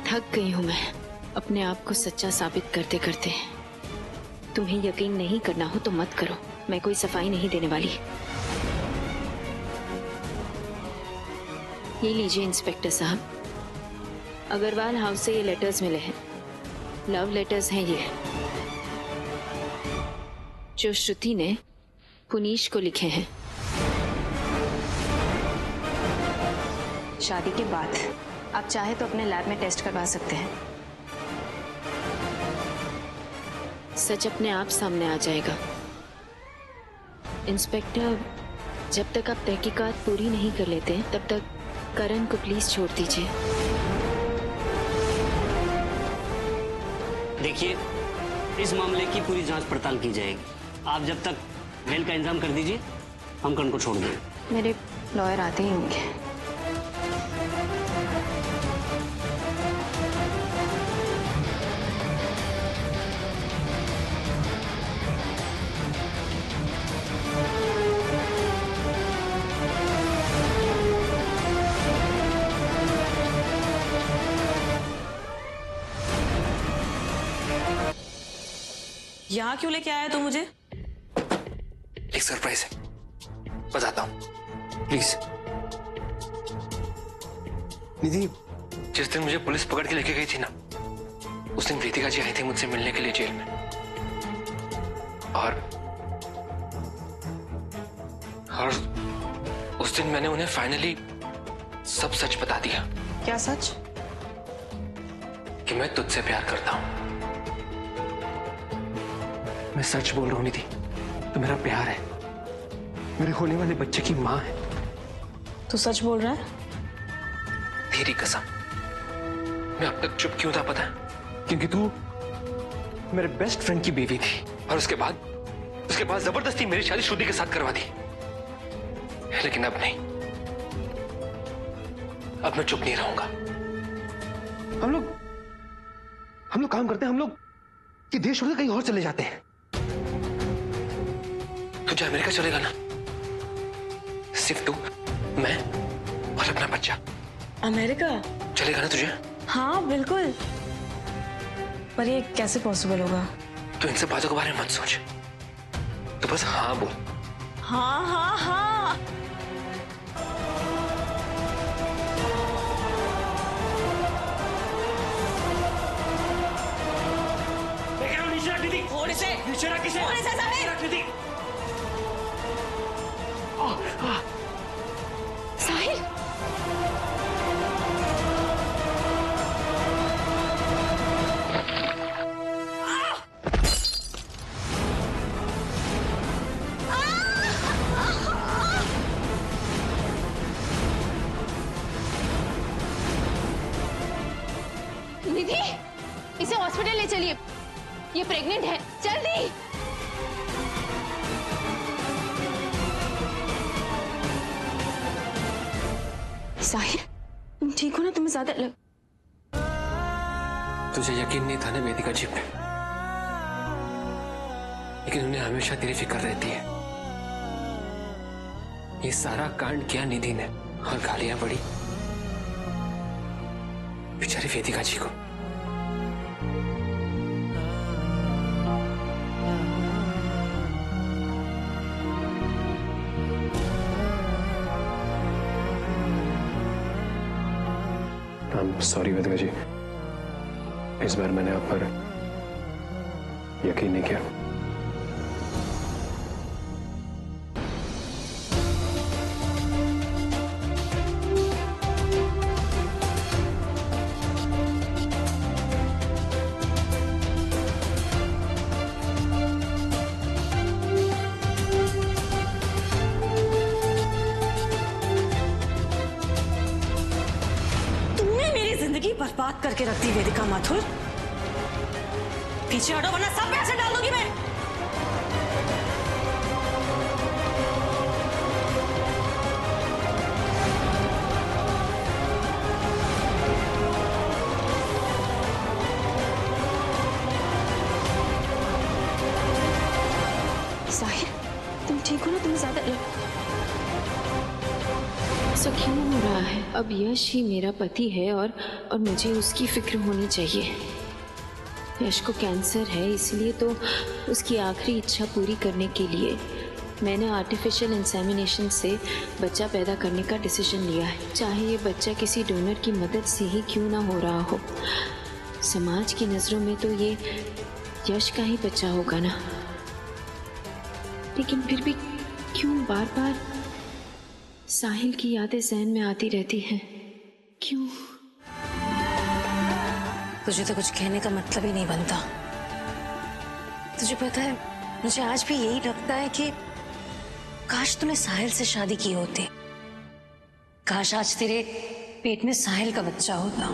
थक गई हूं मैं अपने आप को सच्चा साबित करते करते। तुम्हें यकीन नहीं करना हो तो मत करो, मैं कोई सफाई नहीं देने वाली। ये लीजिए इंस्पेक्टर साहब, अग्रवाल हाउस से ये लेटर्स मिले हैं। लव लेटर्स हैं ये, जो श्रुति ने पुनीश को लिखे हैं। शादी के बाद आप चाहे तो अपने लैब में टेस्ट करवा सकते हैं, सच अपने आप सामने आ जाएगा। इंस्पेक्टर, जब तक आप तहकीकात पूरी नहीं कर लेते तब तक करण को प्लीज छोड़ दीजिए। देखिए, इस मामले की पूरी जांच पड़ताल की जाएगी। आप जब तक बेल का इंतजाम कर दीजिए, हम करण को छोड़ देंगे। मेरे लॉयर आते ही होंगे। यहाँ क्यों लेके आया तू मुझे? एक सरप्राइज है, बताता हूँ प्लीज। निधि, जिस दिन मुझे पुलिस पकड़ के लेके गई थी ना, उस दिन वेदिका जी आई थी मुझसे मिलने के लिए जेल में। और उस दिन मैंने उन्हें फाइनली सब सच बता दिया। क्या सच? कि मैं तुझसे प्यार करता हूँ। मैं सच बोल रहा हूँ निधि, तो मेरा प्यार है, मेरे होने वाले बच्चे की माँ है। तू सच बोल रहा है? तेरी कसम। मैं अब तक चुप क्यों था पता है? क्योंकि तू मेरे बेस्ट फ्रेंड की बीवी थी, और उसके बाद जबरदस्ती मेरी शादी श्रुति के साथ करवा दी। लेकिन अब नहीं, अब मैं चुप नहीं रहूंगा। हम लोग काम करते हैं, हम लोग ये देश छोड़कर कहीं और चले जाते हैं। तुझे अमेरिका चलेगा ना? सिर्फ तू, मैं और अपना बच्चा। अमेरिका चलेगा ना तुझे? हाँ बिल्कुल, पर ये कैसे पॉसिबल होगा? तू इन सब बातों के बारे में मत सोच, तू बस हाँ बोल। हाँ हाँ हाँ। थोड़े से साहिल, निधि, इसे हॉस्पिटल ले चलिए, ये प्रेग्नेंट है, जल्दी। साहिल, तुम ठीक हो ना? तुम्हें ज्यादा तुझे यकीन नहीं था ना वेदिका जी पे, लेकिन उन्हें हमेशा तेरी फिक्र रहती है। ये सारा कांड किया निधि ने, और गालियां पड़ी बेचारी वेदिका जी को। सॉरी वेदिका जी, इस बार मैंने आप पर यकीन नहीं किया। बर्बाद करके रखती वेदिका माथुर। पीछे हटो वरना सब पैसे डाल दूंगी मैं। साहिल, तुम ठीक हो ना? तुम्हें ज्यादा ऐसा क्यों हो रहा है? अब यश ही मेरा पति है और मुझे उसकी फिक्र होनी चाहिए। यश को कैंसर है, इसलिए तो उसकी आखिरी इच्छा पूरी करने के लिए मैंने आर्टिफिशियल इंसेमिनेशन से बच्चा पैदा करने का डिसीजन लिया है। चाहे ये बच्चा किसी डोनर की मदद से ही क्यों ना हो रहा हो, समाज की नजरों में तो ये यश का ही बच्चा होगा ना। लेकिन फिर भी क्यों बार बार साहिल की यादें ज़हन में आती रहती हैं? क्यों? तुझे तो कुछ कहने का मतलब ही नहीं बनता। तुझे पता है, मुझे आज भी यही लगता है कि काश तूने साहिल से शादी की होती। काश आज तेरे पेट में साहिल का बच्चा होता।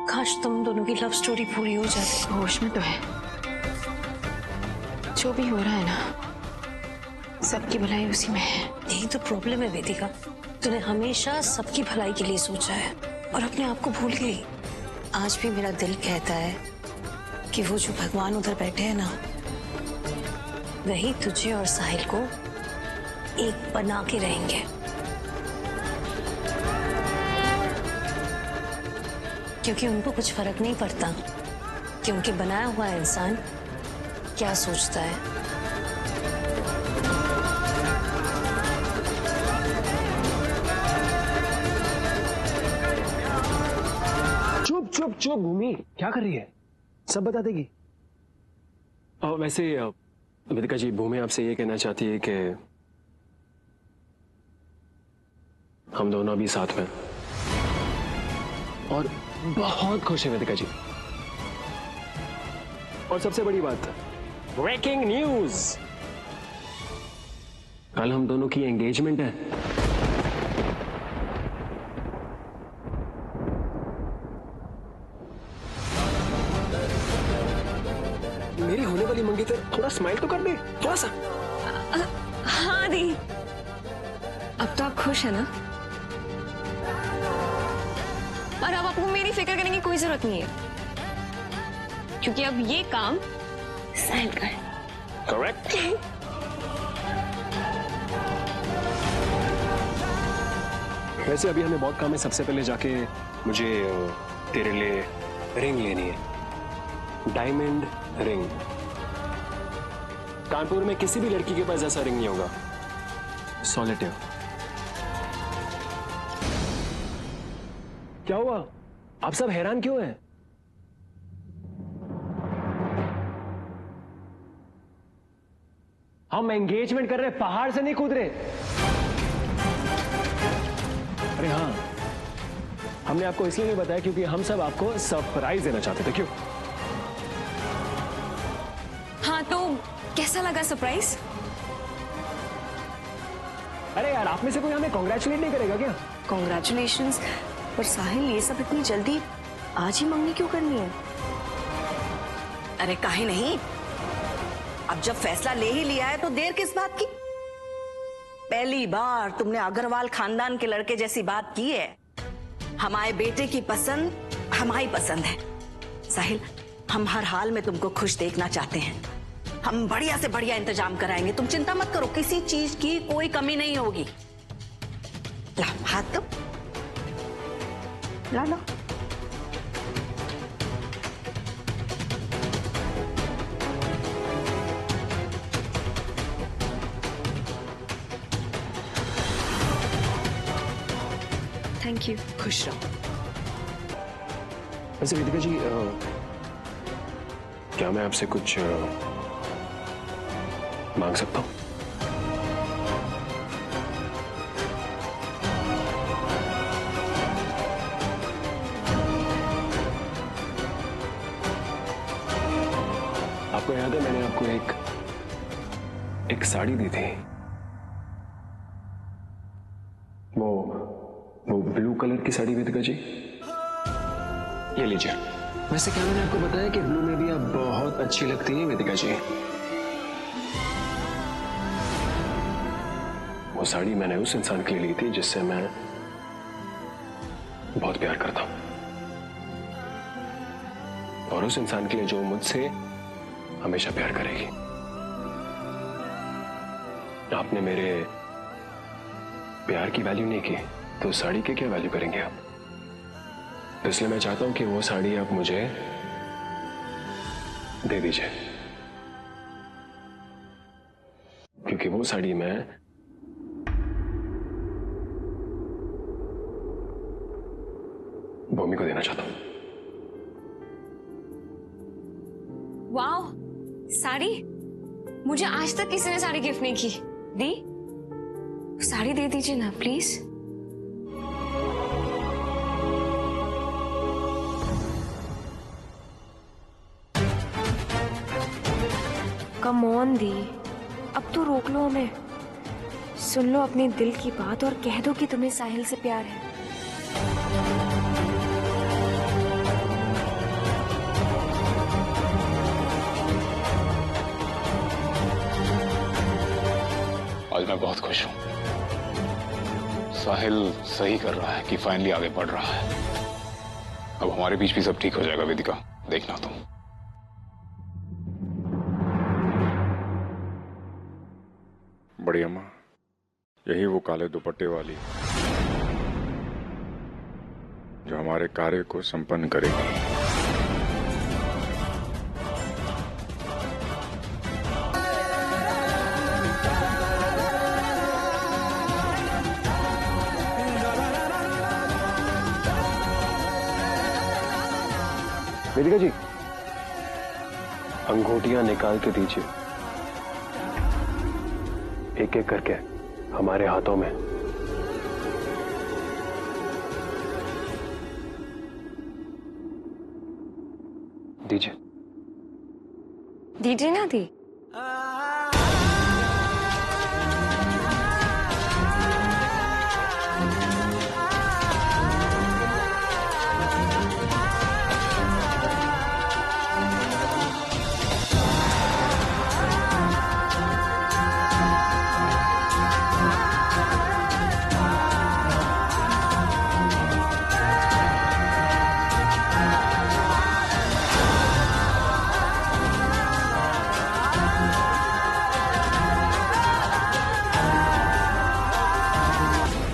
काश तुम दोनों की लव स्टोरी पूरी हो जाती। होश में तो है। जो भी हो रहा है ना, सबकी भलाई उसी में है। यही तो प्रॉब्लम है वेदिका, तूने हमेशा सबकी भलाई के लिए सोचा है और अपने आप को भूल गई। आज भी मेरा दिल कहता है कि वो जो भगवान उधर बैठे हैं ना, वही तुझे और साहिल को एक बना के रहेंगे। क्योंकि उनको कुछ फर्क नहीं पड़ता कि उनके बनाया हुआ इंसान क्या सोचता है। चुप चुप चुप भूमि, क्या कर रही है? सब बता देगी। वैसे वेदिका जी, भूमि आपसे ये कहना चाहती है कि हम दोनों अभी साथ में और बहुत खुश हैं वेदिका जी। और सबसे बड़ी बात, ब्रेकिंग न्यूज, कल हम दोनों की एंगेजमेंट है। मेरी होने वाली मंगेतर थोड़ा स्माइल तो कर दे, थोड़ा सा। हाँ दी, अब तो आप खुश है ना? और अब आपको मेरी फिक्र करने की कोई जरूरत नहीं है, क्योंकि अब ये काम साहिल का है। करेक्ट। वैसे अभी हमें बहुत काम है। सबसे पहले जाके मुझे तेरे लिए रिंग लेनी है, डायमंड रिंग। कानपुर में किसी भी लड़की के पास ऐसा रिंग नहीं होगा, सॉलिटेयर। क्या हुआ? आप सब हैरान क्यों हैं? हम एंगेजमेंट कर रहे, पहाड़ से नहीं कूद रहे। अरे हाँ, हमने आपको इसलिए नहीं बताया क्योंकि हम सब आपको सरप्राइज देना चाहते थे। क्यों? हाँ, तो कैसा लगा सरप्राइज? अरे यार, आप में से कोई हमें कॉन्ग्रेचुलेट नहीं करेगा क्या? कॉन्ग्रेचुलेशंस। पर साहिल, ये सब इतनी जल्दी आज ही मंगनी क्यों करनी है? अरे काहे नहीं, अब जब फैसला ले ही लिया है तो देर किस बात की? पहली बार तुमने अग्रवाल खानदान के लड़के जैसी बात की है। हमारे बेटे की पसंद हमारी पसंद है। साहिल, हम हर हाल में तुमको खुश देखना चाहते हैं। हम बढ़िया से बढ़िया इंतजाम कराएंगे, तुम चिंता मत करो, किसी चीज की कोई कमी नहीं होगी। ला हाथ दो, ला लो। Thank you. खुश रहो। वैसे वेदिका जी, क्या मैं आपसे कुछ मांग सकता हूं? आपको याद है, मैंने आपको एक साड़ी दी थी, वो ब्लू कलर की साड़ी। वेदिका जी, ये लीजिए। वैसे क्या मैंने आपको बताया कि ब्लू में भी आप बहुत अच्छी लगती हैं वेदिका जी? वो साड़ी मैंने उस इंसान के लिए ली थी जिससे मैं बहुत प्यार करता हूं, और उस इंसान के लिए जो मुझसे हमेशा प्यार करेगी। आपने मेरे प्यार की वैल्यू नहीं की तो साड़ी की क्या वैल्यू करेंगे आप? तो इसलिए मैं चाहता हूं कि वो साड़ी आप मुझे दे दीजिए, क्योंकि वो साड़ी मैं भूमि को देना चाहता हूं। वाह, साड़ी! मुझे आज तक किसी ने साड़ी गिफ्ट नहीं की। दी? साड़ी दे दीजिए ना प्लीज। कम ऑन दी, अब तो रोक लो हमें। सुन लो अपने दिल की बात और कह दो कि तुम्हें साहिल से प्यार है। आज मैं बहुत खुश हूं। साहिल सही कर रहा है कि फाइनली आगे बढ़ रहा है। अब हमारे बीच भी सब ठीक हो जाएगा वेदिका, देखना तुम। बड़ी अम्मा, यही वो काले दुपट्टे वाली जो हमारे कार्य को संपन्न करेगी। वेदिका जी, अंगूठियां निकाल के दीजिए, एक एक करके हमारे हाथों में। दीजिए। दीजिए ना दी।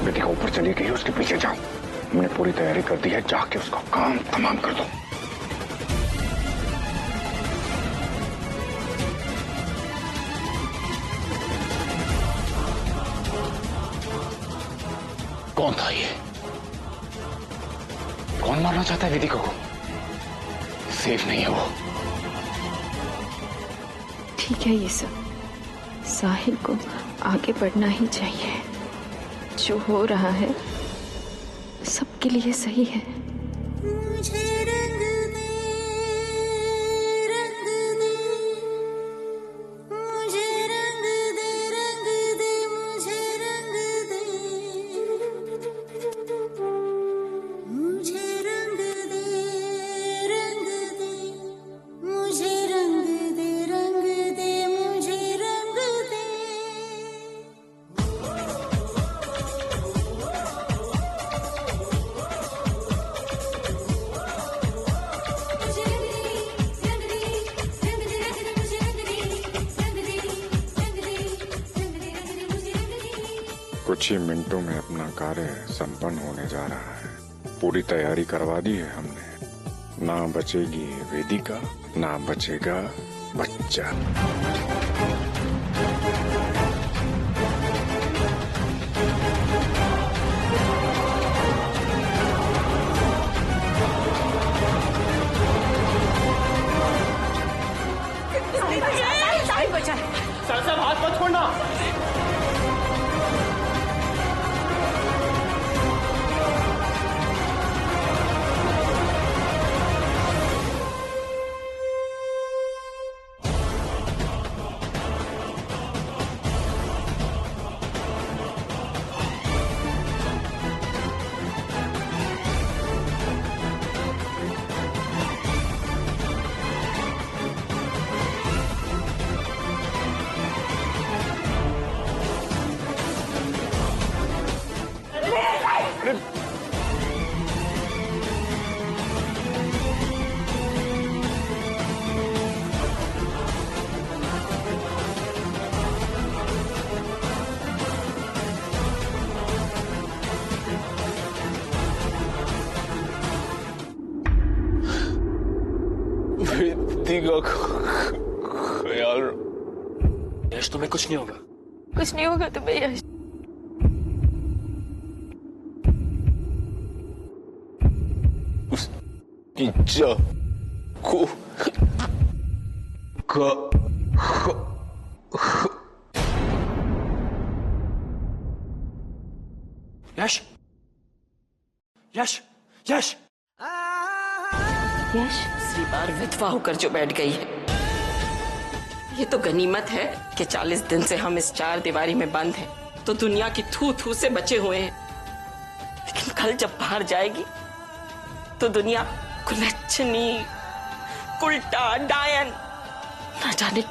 वेदिका ऊपर चली गई, उसके पीछे जाओ। हमने पूरी तैयारी कर दी है, जाके उसका काम तमाम कर दो। कौन था ये? कौन मारना चाहता है वेदिका को? सेफ नहीं है वो। ठीक है ये सब, साहिल को आगे बढ़ना ही चाहिए। जो हो रहा है सबके लिए सही है। मुझे रंग दे, रंग दे, मुझे रंग दे, रंग दे, मुझे रंग दे, मुझे रंग दे, रंग दे, मुझे रंग दे, रंग दे, मुझे रंग दे। कुछ ही मिनटों में अपना कार्य संपन्न होने जा रहा है। पूरी तैयारी करवा दी है हमने। ना बचेगी वेदिका, ना बचेगा बच्चा। साहब हाथ मत छोड़ना। वेदिका का ख्याल। यश तुम्हें कुछ नहीं होगा। कुछ नहीं होगा तुम्हें यश। उसकी चाकू का यश यश यश यश दूसरी बार विधवा होकर जो बैठ गई है, ये तो गनीमत है कि 40 दिन से हम इस चार दीवारी में बंद हैं, तो दुनिया की थू थू से बचे हुए हैं। लेकिन कल जब बाहर जाएगी तो दुनिया कुलच्छनी, उल्टा, डायन, न जाने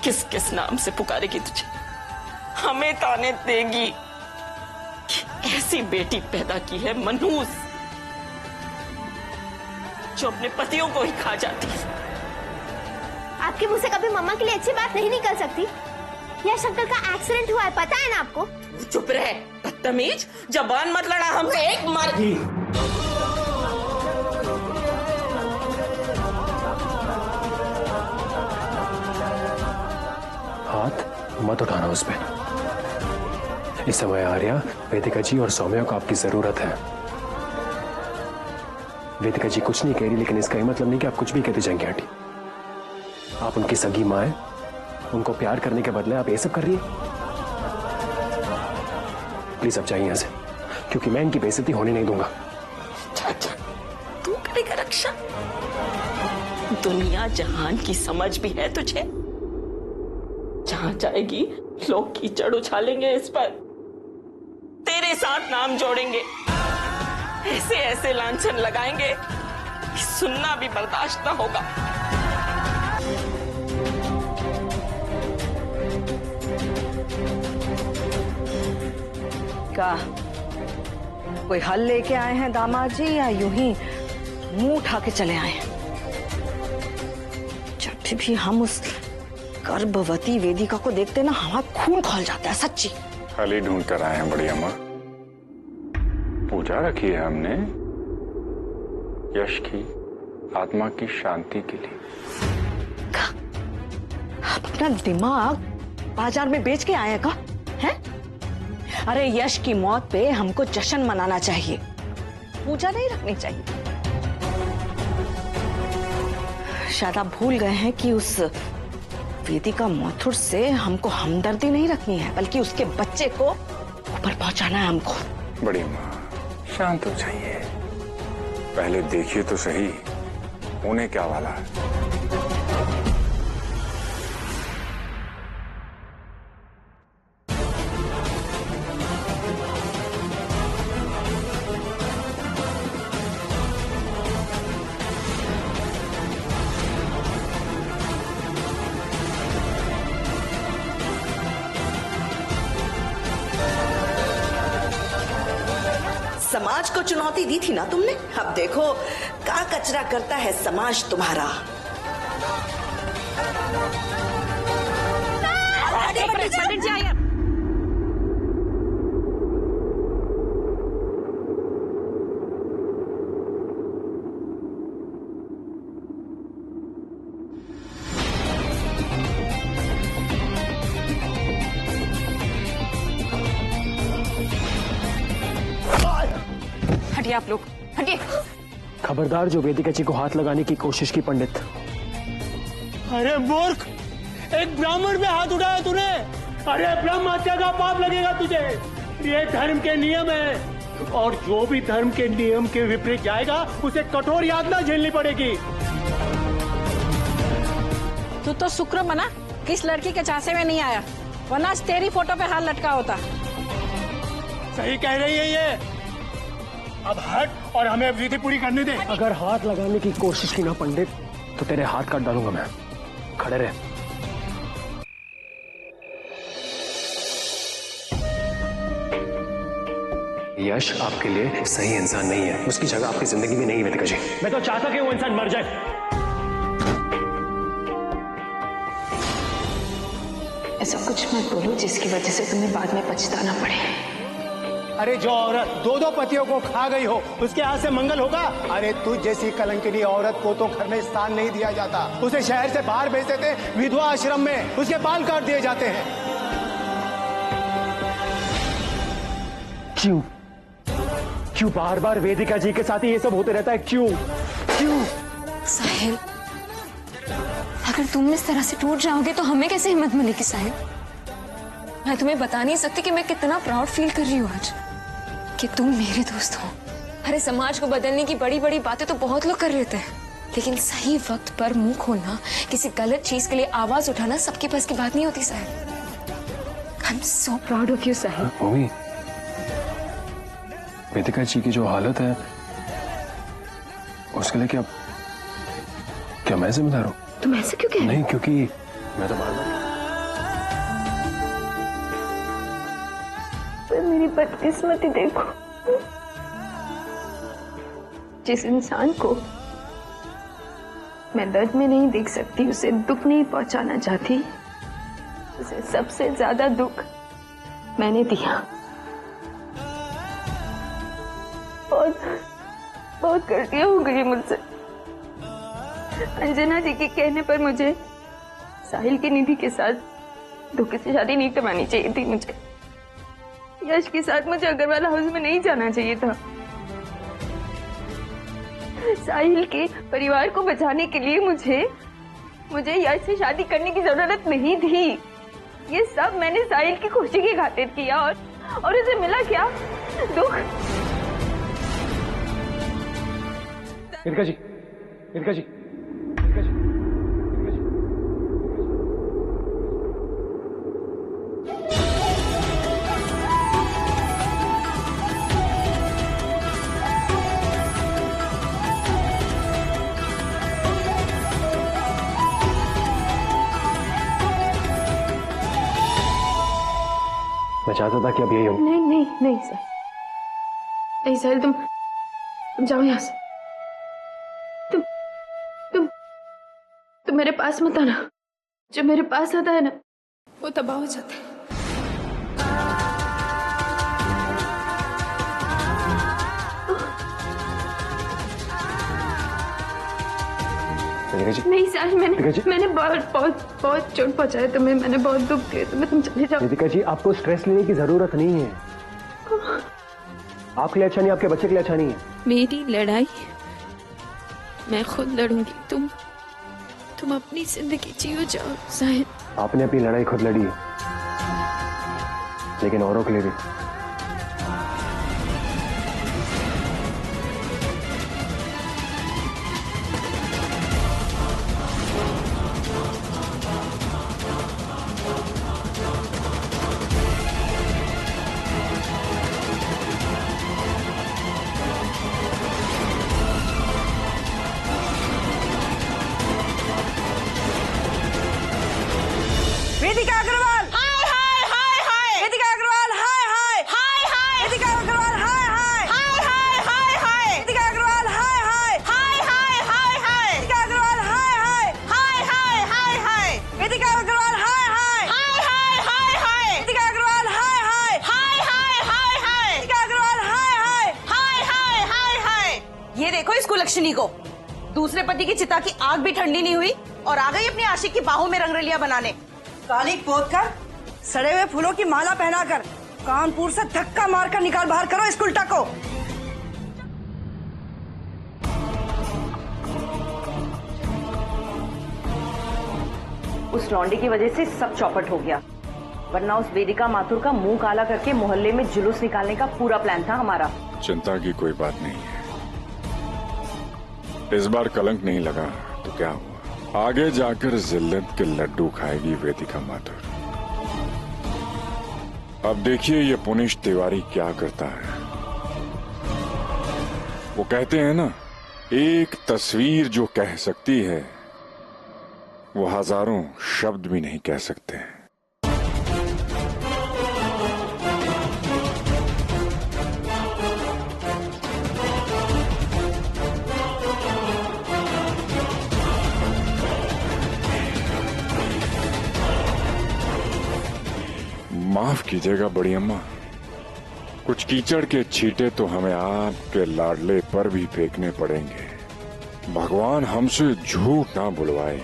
किस किस नाम से पुकारेगी तुझे। हमें ताने देगी कि ऐसी बेटी पैदा की है मनहूस, जो अपने पतियों को ही खा जाती है। आपके मुंह से कभी मम्मा के लिए अच्छी बात नहीं निकल सकती। यश अंकल का एक्सीडेंट हुआ है, पता है ना आपको? चुप रहे बदतमीज, जबान मत लड़ा हमसे। एक मार हाथ मत उठाना उस पे। इस समय आर्या, वेदिका जी और सौम्या को आपकी जरूरत है। वेदिका जी कुछ नहीं कह रही, लेकिन इसका ये मतलब नहीं कि आप कुछ भी कहते जाएंगे आंटी। आप उनकी सगी मां हैं, उनको प्यार करने के बदले आप ये सब कर रही है। प्लीज अब जाइए यहां से, क्योंकि मैं इनकी बेइज्जती होने नहीं दूंगा। तू करेगा रक्षा? दुनिया जहान की समझ भी है तुझे? जहां जाएगी लोग कीचड़ उछालेंगे इस पर, तेरे साथ नाम जोड़ेंगे, ऐसे ऐसे लांछन लगाएंगे कि सुनना भी बर्दाश्त ना होगा। क्या कोई हल लेके आए हैं दामाद जी, या यूं ही मुंह उठा के चले आए हैं? जब भी हम उस गर्भवती वेदिका को देखते ना, हमारा खून खौल जाता है सच्ची। खाली ढूंढ कर आए हैं बड़ी अम्मा। पूजा रखी है हमने यश की आत्मा की शांति के लिए। अपना दिमाग बाजार में बेच के आए का है? अरे यश की मौत पे हमको जश्न मनाना चाहिए, पूजा नहीं रखनी चाहिए। शायद आप भूल गए हैं कि उस वेदिका माथुर से हमको हमदर्दी नहीं रखनी है, बल्कि उसके बच्चे को ऊपर पहुंचाना है हमको। बड़ी माँ शांत हो जाइए, पहले देखिए तो सही होने क्या वाला है। समाज को चुनौती दी थी ना तुमने, अब देखो क्या कचरा करता है समाज तुम्हारा। हटिए आप लोग, हटिए। खबरदार जो वेदिका जी को हाथ लगाने की कोशिश की पंडित। अरे मूर्ख, एक ब्राह्मण पे हाथ उठाया तूने। अरे ब्रह्म हत्या का पाप लगेगा तुझे, ये धर्म के नियम है, और जो भी धर्म के नियम के विपरीत जाएगा उसे कठोर यातना झेलनी पड़ेगी। तू तो शुक्र मना किस लड़की के चासे में नहीं आया, वरना तेरी फोटो पे हाथ लटका होता। सही कह रही है ये। अब हट और हमें विधि पूरी करने दे। अगर हाथ लगाने की कोशिश की ना पंडित, तो तेरे हाथ काट डालूंगा मैं। खड़े रहे। यश आपके लिए सही इंसान नहीं है, उसकी जगह आपकी जिंदगी में नहीं है वेदिका जी। मैं तो चाहता कि वो इंसान मर जाए। ऐसा कुछ मत बोलो जिसकी वजह से तुम्हें बाद में पछताना पड़े। अरे जो औरत दो दो पतियों को खा गई हो उसके हाथ से मंगल होगा? अरे तुझ जैसी कलंकिनी औरत को तो घर में स्थान नहीं दिया जाता, उसे शहर से बाहर भेज देते, विधवा आश्रम में उसके बाल काट दिए जाते हैं। क्यों क्यों बार बार वेदिका जी के साथ ही ये सब होते रहता है? क्यों क्यों? साहिल, अगर तुम इस तरह से टूट जाओगे तो हमें कैसे हिम्मत मिलेगी साहिल? मैं तुम्हें बता नहीं सकती कि मैं कितना प्राउड फील कर रही हूँ आज कि तुम मेरे दोस्त हो। अरे समाज को बदलने की बड़ी बड़ी बातें तो बहुत लोग कर लेते हैं, लेकिन सही वक्त पर मुंह खोलना, किसी गलत चीज के लिए आवाज उठाना सबके पास की बात नहीं होती Sahil. I am so proud of you Sahil. Mummy, Vedika ji की जो हालत है उसके लिए क्या मैं जिम्मेदार हूँ? तुम ऐसे क्यों कह रहे हो? नहीं, क्योंकि मैं तो बार-बार मेरी बदकिस्मती देखो, जिस इंसान को मैं दर्द में नहीं देख सकती, उसे दुख नहीं पहुंचाना चाहती, उसे सबसे ज्यादा दुख मैंने दिया। बहुत गलतियां हो गई मुझसे। अंजना जी के कहने पर मुझे साहिल की निधि के साथ धोखे से शादी नहीं करवानी चाहिए थी। मुझे यश के साथ मुझे अग्रवाल हाउस में नहीं जाना चाहिए था। साहिल के परिवार को बचाने के लिए मुझे यश से शादी करने की जरूरत नहीं थी। ये सब मैंने साहिल की खुशी की खातिर किया और उसे मिला क्या? दुख। इनका जी, इनका जी, मैं चाहता था कि अब यही हो। नहीं नहीं नहीं सर, नहीं सर, तुम जाओ यहाँ से। तुम मेरे पास मत आना। जो मेरे पास आता है ना वो तबाह हो जाता है। नहीं सर, मैंने बहुत चोट पहुंचाया तुम्हें, मैंने बहुत दुख दिया तुम्हें, तुम चले जाओ। वेदिका जी, आपको स्ट्रेस लेने की जरूरत नहीं है। आपके लिए अच्छा नहीं, आपके बच्चे के लिए अच्छा नहीं है। मेरी लड़ाई मैं खुद लड़ूंगी, तुम अपनी जिंदगी जियो जाओ साहिल। आपने अपनी लड़ाई खुद लड़ी है, लेकिन औरों के लिए भी। वेदिका अग्रवाल, हाय हाय हाय हाय। वेदिका अग्रवाल, हाय हाय हाय हाय। वेदिका अग्रवाल, हाय हाय हाय हाय हाय हाय। वेदिका अग्रवाल, हाय हाय हाय हाय हाय हाय। वेदिका अग्रवाल, हाय हाय हाय हाय हाय हाय। वेदिका अग्रवाल, हाय हाय हाय हाय हाय हाय। वेदिका अग्रवाल, हाय हाय हाय हाय हाय हाय। वेदिका अग्रवाल, हाय हाय हाय हाय हाय हाय। ये देखो इस कुलक्षणी को, दूसरे पति की चिता की आग भी ठंडी नहीं हुई और आ गई अपनी आशिक की बाहों में रंगरलियां बनाने। काली पोत कर, सड़े हुए फूलों की माला पहनाकर कानपुर से धक्का मारकर निकाल बाहर करो इस उल्टा को। उस लौंडे की वजह से सब चौपट हो गया, वरना उस वेदिका माथुर का मुंह काला करके मोहल्ले में जुलूस निकालने का पूरा प्लान था हमारा। चिंता की कोई बात नहीं है, इस बार कलंक नहीं लगा तो क्या हुआ, आगे जाकर जिल्लत के लड्डू खाएगी वेदिका माथुर। अब देखिए ये पुनीश तिवारी क्या करता है। वो कहते हैं ना, एक तस्वीर जो कह सकती है वो हजारों शब्द भी नहीं कह सकते। माफ कीजिएगा बड़ी अम्मा, कुछ कीचड़ के छींटे तो हमें आपके लाडले पर भी फेंकने पड़ेंगे। भगवान हमसे झूठ ना बुलवाए।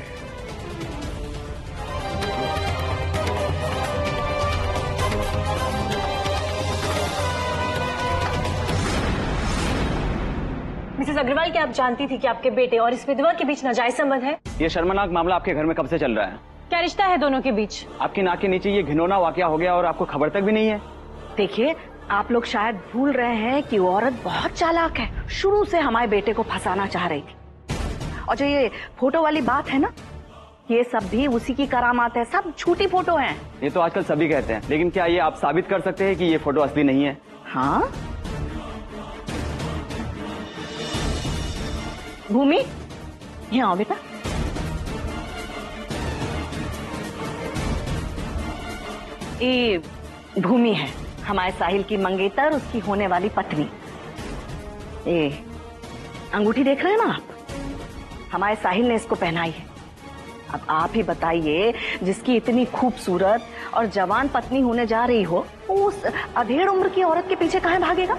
मिसेस अग्रवाल, क्या आप जानती थी कि आपके बेटे और इस विधवा के बीच नाजायज संबंध है? ये शर्मनाक मामला आपके घर में कब से चल रहा है? क्या रिश्ता है दोनों के बीच? आपकी नाक के नीचे ये घिनौना वाकया हो गया और आपको खबर तक भी नहीं है। देखिए, आप लोग शायद भूल रहे हैं कि वो औरत बहुत चालाक है। शुरू से हमारे बेटे को फंसाना चाह रही थी। और जो ये फोटो वाली बात है ना, ये सब भी उसी की करामात है। सब झूठी फोटो हैं। ये तो आजकल सभी कहते हैं, लेकिन क्या ये आप साबित कर सकते हैं कि ये फोटो असली नहीं है? हाँ, भूमि, यहाँ आओ बेटा। ये भूमि है, हमारे साहिल की मंगेतर, उसकी होने वाली पत्नी। ये अंगूठी देख रहे हैं ना आप, हमारे साहिल ने इसको पहनाई है। अब आप ही बताइए, जिसकी इतनी खूबसूरत और जवान पत्नी होने जा रही हो, उस अधेड़ उम्र की औरत के पीछे काहे भागेगा?